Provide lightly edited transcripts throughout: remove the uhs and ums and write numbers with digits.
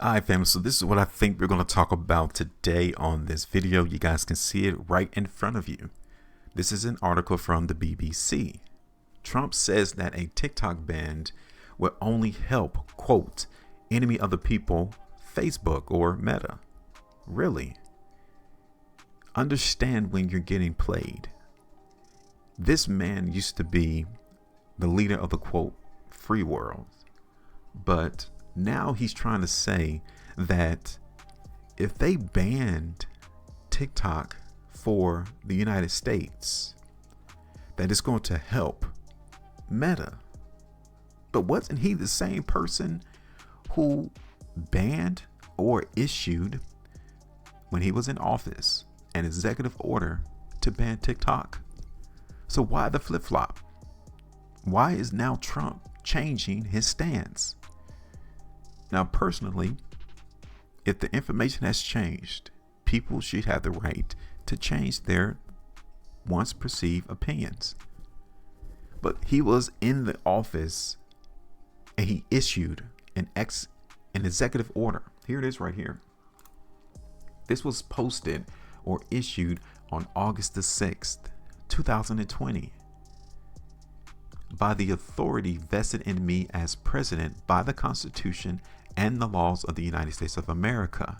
Hi family, so this is what I think we're going to talk about today on this video. You guys can see it right in front of you. This is an article from the BBC. Trump says that a TikTok ban will only help, quote, enemy of the people, Facebook or Meta. Really? Understand when you're getting played. This man used to be the leader of the, quote, free world, but now he's trying to say that if they banned TikTok for the United States, that it's going to help Meta. But wasn't he the same person who banned or issued, when he was in office, an executive order to ban TikTok? So why the flip-flop? Why is now Trump changing his stance? Now, personally, if the information has changed, people should have the right to change their once perceived opinions. But he was in the office and he issued an executive order. Here it is right here. This was posted or issued on August the 6th, 2020. By the authority vested in me as president by the Constitution and the laws of the United States of America,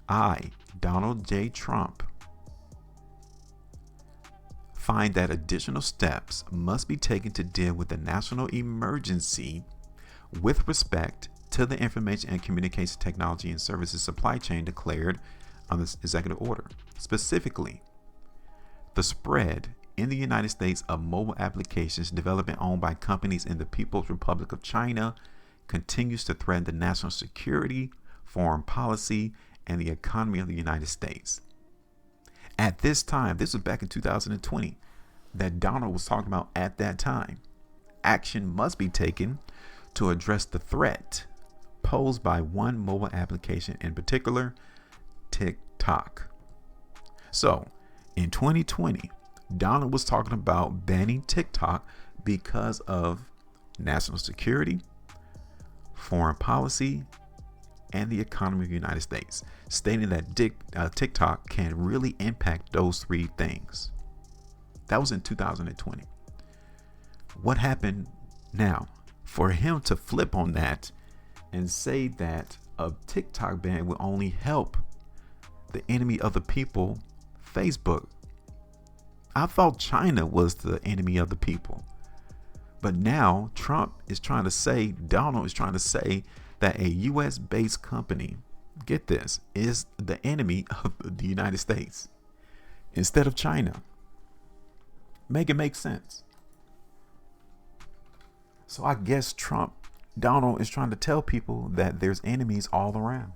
I, Donald J. Trump, find that additional steps must be taken to deal with the national emergency with respect to the information and communication technology and services supply chain declared on this executive order. Specifically, the spread in the United States of mobile applications developed and owned by companies in the People's Republic of China continues to threaten the national security, foreign policy, and the economy of the United States. At this time, this was back in 2020, that Donald was talking about at that time, action must be taken to address the threat posed by one mobile application in particular, TikTok. So, in 2020, Donald was talking about banning TikTok because of national security, foreign policy, and the economy of the United States, stating that TikTok can really impact those three things. That was in 2020. What happened now? For him to flip on that and say that a TikTok ban will only help the enemy of the people, Facebook. I thought China was the enemy of the people. But now Trump is trying to say, Donald is trying to say that a US based company, get this, is the enemy of the United States instead of China. Make it make sense. So I guess Donald is trying to tell people that there's enemies all around.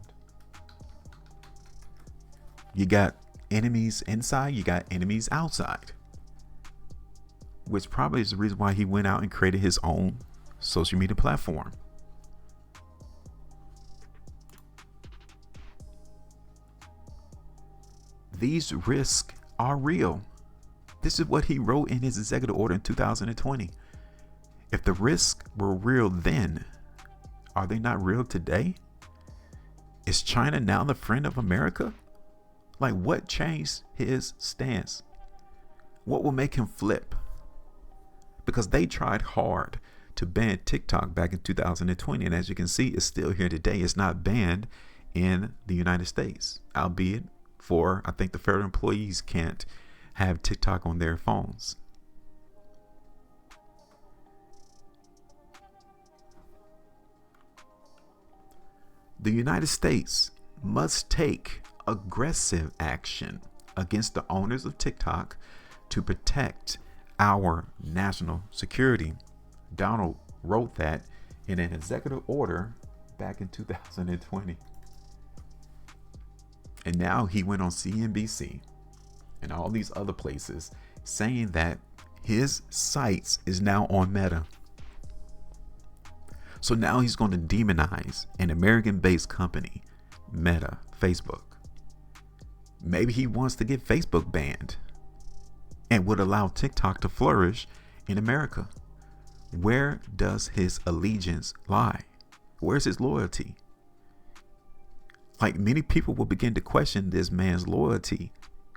You got enemies inside, you got enemies outside, which probably is the reason why he went out and created his own social media platform. These risks are real. This is what he wrote in his executive order in 2020. If the risks were real then, are they not real today? Is China now the friend of America? Like, what changed his stance? What will make him flip? Because they tried hard to ban TikTok back in 2020. And as you can see, it's still here today. It's not banned in the United States, albeit for, I think, the federal employees can't have TikTok on their phones. The United States must take aggressive action against the owners of TikTok to protect our national security. Donald wrote that in an executive order back in 2020. And now he went on CNBC and all these other places saying that his sites is now on Meta. So now he's going to demonize an American-based company, Meta, Facebook. Maybe he wants to get Facebook banned and would allow TikTok to flourish in America. Where does his allegiance lie? Where's his loyalty? Like, many people will begin to question this man's loyalty.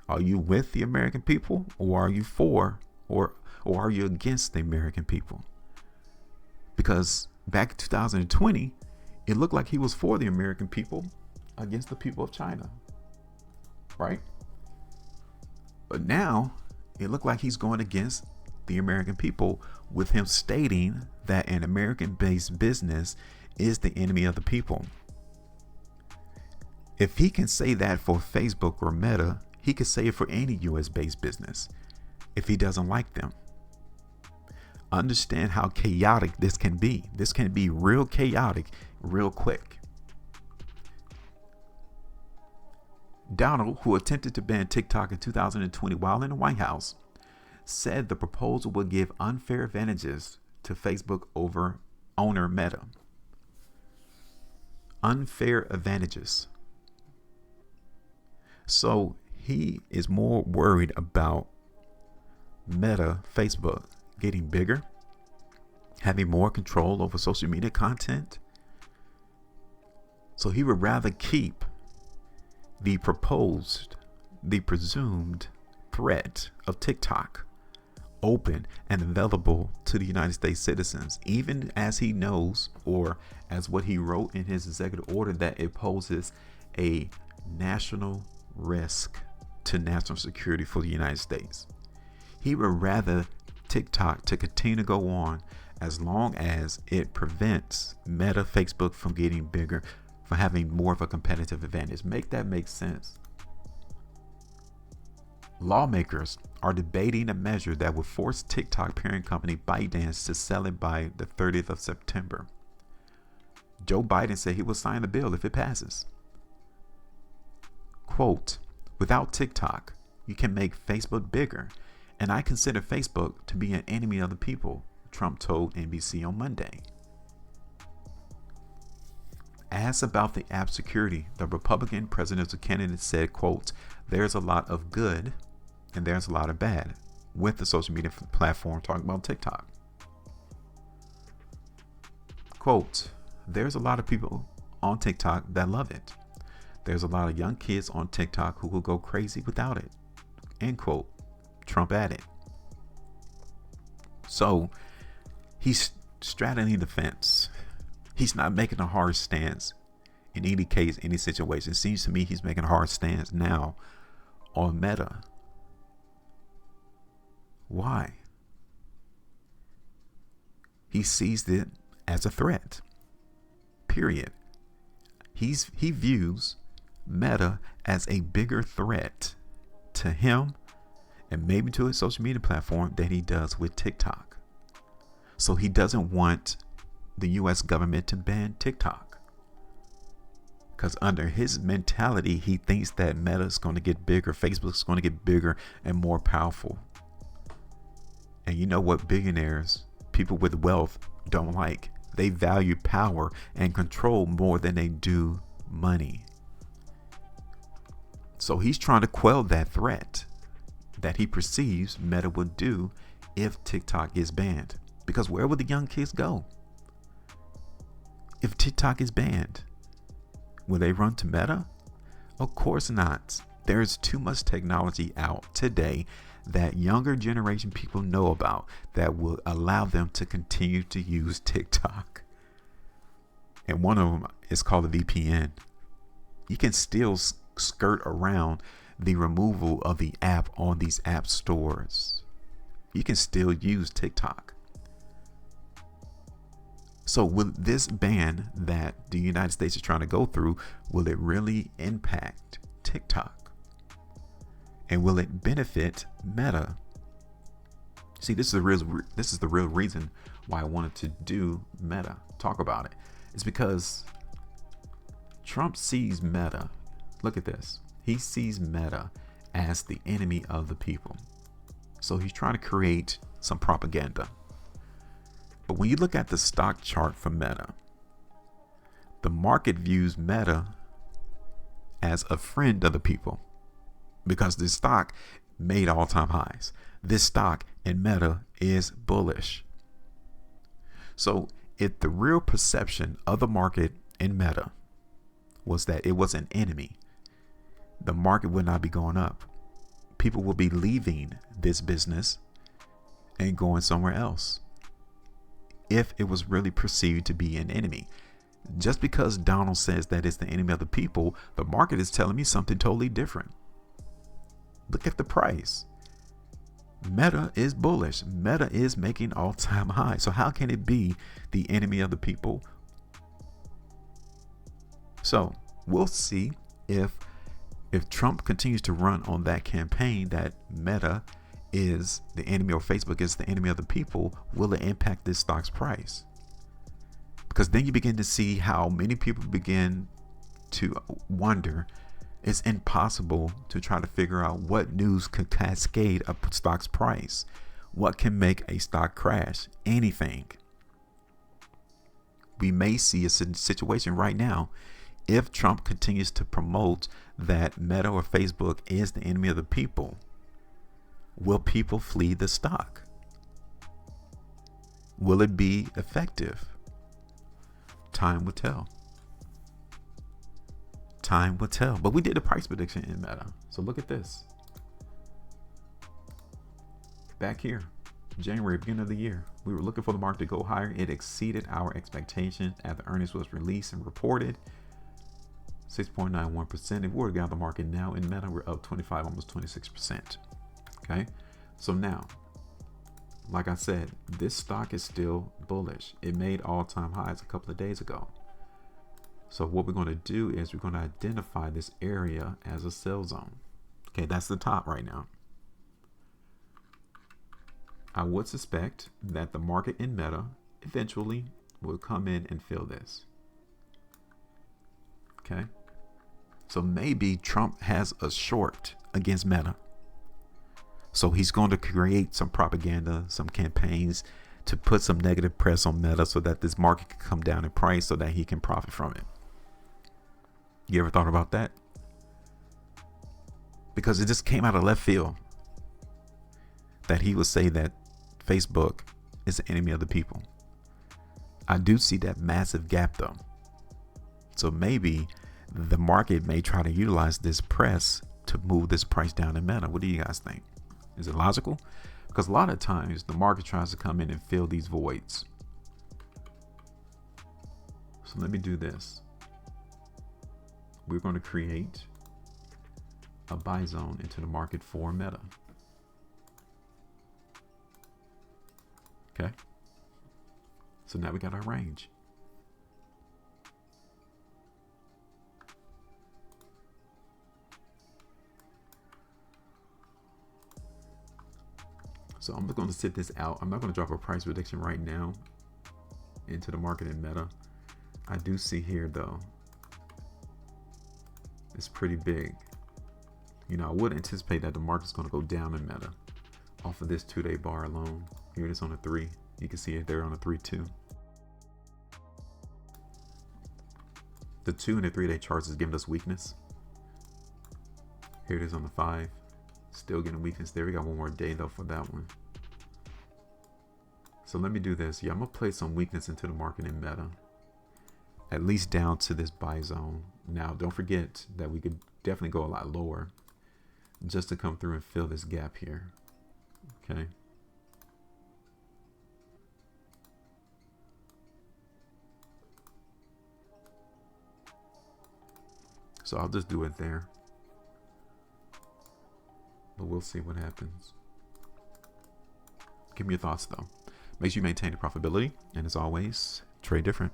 Are you with the American people, or are you for, or are you against the American people? Because back in 2020, it looked like he was for the American people against the people of China, right? But now it looked like he's going against the American people, with him stating that an American-based business is the enemy of the people. If he can say that for Facebook or Meta, he could say it for any US-based business if he doesn't like them. Understand how chaotic this can be. This can be real chaotic real quick. Donald, who attempted to ban TikTok in 2020 while in the White House, said the proposal would give unfair advantages to Facebook over owner Meta. Unfair advantages. So he is more worried about Meta, Facebook, getting bigger, having more control over social media content. So he would rather keep the presumed threat of TikTok open and available to the United States citizens, even as he knows, or as what he wrote in his executive order, that it poses a national risk to national security for the United States. He would rather TikTok to continue to go on as long as it prevents Meta, Facebook from getting bigger, from having more of a competitive advantage. Make that make sense. Lawmakers are debating a measure that would force TikTok parent company ByteDance to sell it by the 30th of September. Joe Biden said he will sign the bill if it passes. Quote, without TikTok, you can make Facebook bigger, and I consider Facebook to be an enemy of the people, Trump told NBC on Monday. Asked about the app security, the Republican presidential candidate said, quote, there's a lot of good and there's a lot of bad with the social media platform, talking about TikTok. Quote, there's a lot of people on TikTok that love it. There's a lot of young kids on TikTok who will go crazy without it. End quote. Trump added. So he's straddling the fence. He's not making a hard stance in any case, any situation. It seems to me he's making a hard stance now on Meta. Why? He sees it as a threat. Period. He views Meta as a bigger threat to him and maybe to his social media platform than he does with TikTok. So he doesn't want the US government to ban TikTok, because under his mentality, he thinks that Meta is going to get bigger, Facebook's going to get bigger and more powerful. And you know what billionaires, people with wealth, don't like? They value power and control more than they do money. So he's trying to quell that threat that he perceives Meta would do if TikTok is banned. Because where would the young kids go if TikTok is banned? Will they run to Meta? Of course not. There's too much technology out today that younger generation people know about that will allow them to continue to use TikTok. And one of them is called a VPN. You can still skirt around the removal of the app on these app stores. You can still use TikTok. So will this ban that the United States is trying to go through, will it really impact TikTok? And will it benefit Meta? See, this is the real reason why I wanted to do Meta, talk about it. It's because Trump sees Meta. Look at this. He sees Meta as the enemy of the people. So he's trying to create some propaganda. But when you look at the stock chart for Meta, the market views Meta as a friend of the people, because this stock made all-time highs. This stock in Meta is bullish. So if the real perception of the market in Meta was that it was an enemy. The market would not be going up. People will be leaving this business and going somewhere else if it was really perceived to be an enemy. Just because Donald says that it's the enemy of the people, the market is telling me something totally different. Look at the price. Meta is bullish. Meta is making all-time highs. So how can it be the enemy of the people? So we'll see if Trump continues to run on that campaign that Meta is the enemy, or Facebook is the enemy of the people. Will it impact this stock's price? Because then you begin to see how many people begin to wonder. It's impossible to try to figure out what news could cascade a stock's price. What can make a stock crash? Anything. We may see a situation right now. If Trump continues to promote that Meta or Facebook is the enemy of the people, will people flee the stock? Will it be effective? Time will tell. Time will tell. But we did a price prediction in Meta. So look at this. Back here, January, beginning of the year, we were looking for the market to go higher. It exceeded our expectations after earnings was released and reported. 6.91%. If we were to gather the market now in Meta, we're up 25, almost 26%. Okay. So now, like I said, this stock is still bullish. It made all-time highs a couple of days ago. So what we're going to do is we're going to identify this area as a sell zone. Okay, that's the top right now. I would suspect that the market in Meta eventually will come in and fill this. Okay. So maybe Trump has a short against Meta. So he's going to create some propaganda, some campaigns to put some negative press on Meta so that this market can come down in price so that he can profit from it. You ever thought about that? Because it just came out of left field that he would say that Facebook is the enemy of the people. I do see that massive gap though. So maybe the market may try to utilize this press to move this price down in Meta. What do you guys think? Is it logical? Because a lot of times the market tries to come in and fill these voids. So let me do this. We're going to create a buy zone into the market for Meta. Okay. So now we got our range. So I'm just going to sit this out. I'm not going to drop a price prediction right now into the market in Meta. I do see here though, it's pretty big. You know, I would anticipate that the market's going to go down in Meta off of this 2-day bar alone. Here it is on the 3. You can see it there on the 3 too. The 2 and the 3-day charts is giving us weakness. Here it is on the 5. Still getting weakness there. We got one more day though for that one. So let me do this. Yeah, I'm going to play some weakness into the market in Meta. At least down to this buy zone. Now, don't forget that we could definitely go a lot lower just to come through and fill this gap here. Okay. So I'll just do it there. But we'll see what happens. Give me your thoughts though. Make sure you maintain your profitability. And as always, trade different.